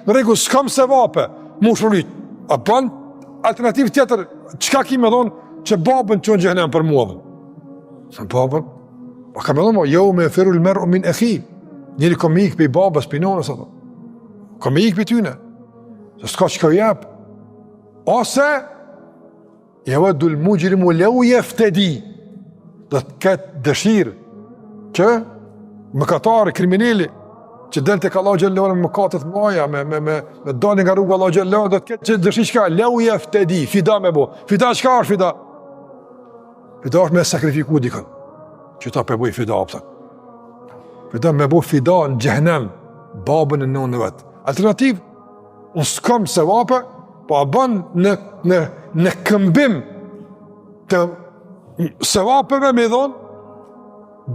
në rregull, s'kam se vape, mu shurit. A ban alternativë tjetër, çka ki me thonë që babën çon xhenem për mua? Sa babën? Po kam thonë, jo me ferul mer'u min akhi. Njëri ka me ikë për i babës, për i nonës, ato. Ka me ikë për tyne. Se s'ka që ka jep. Ose, yawaddu al-mujrimu law yaftadi. Do të ketë dëshirë që mëkatari, kriminali, që del tek Allahu xhallahu me mëkatet mëdha, me dalin nga rruga Allahu xhallahu, do të ketë që dëshirë çka law yaftadi, fida me bo. Fida çka është fida? Fida është me sakrifiku dikën. Që ta përbëj fida opta. Fida me bo fida në xhenem, babën e nonë vet. Alternativ, unë s'kam se vape, po a bën në këmbim të sevapeve me dhonë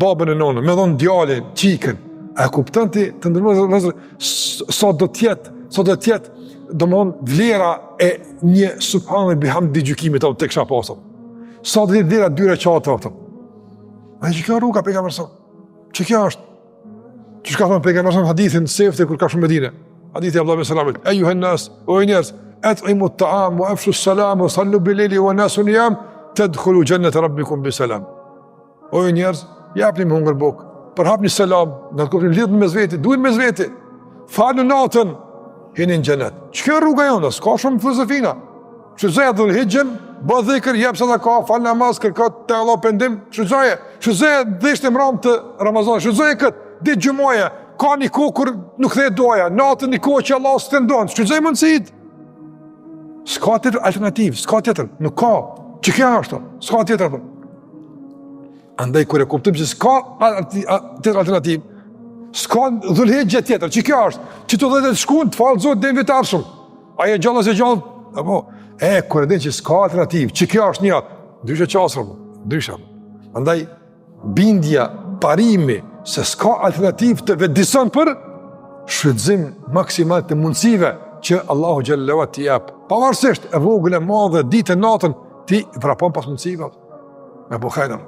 babën e nonën, me dhonë djalin, qikën. A kupton ti të ndërmërë sa do tjetë do më thonë vlera e një subhanë bihamdi gjykimit të ksha pasëm. Sa do tjetë vlera dyre qatë të. A që kjo rruga pejgamberson? Që kjo është? Që shka thonë pejgamberson hadithin sefte kur ka shumë Medine. Hadithi Abdullah ibn Salamit. Ejuhen nas, o njerëz, at'imu at-ta'am wa afshu as-salam wa sallu bil-lejli wa nasu niyam tadkhulu jannata rabbikum bi salam. O njerëz, japni me hungër bukë. Përhapni selam, në të kuptim lidhën me zveti, duhet me zveti. Falu natën, hini në xhenet. Ç'ka rruga jonë? S'ka shumë filozofina. Shfrytëzoja dhulhijhen, bë dhikr, jep sadaka, fal namaz, kërko te Allah pendim, shfrytëzoja dhishtë mram të Ramazanit, shfrytëzoja këtë, ditë gjumaje, ka një kohë kur nuk the doja, natën një kohë që Allah s'të ndon, shfrytëzoj mundësitë. S'ka tjetër alternativë, s'ka tjetër, nuk ka. Ç'ka është? S'ka tjetër. Andaj kur e kuptojmë se s'ka tjetër alternativë, s'ka dhulhijhe tjetër, që kjo është? Që të dhëtë të shkun, të falë zotë dhe invitar shumë. Aje gjallë se gjallë, apo, kur e din që s'ka alternativë, që kjo është një atë, ndryshe qasërë, ndryshe. Andaj, bindja, parimi, se s'ka alternativë të vedison për shfrytëzim maksimal të mundësive që Allahu xhallahu t'i jap. Pavarësisht e vogël e madhe, ditë natën, ti vrapon pas mundësive. Me buhajnë.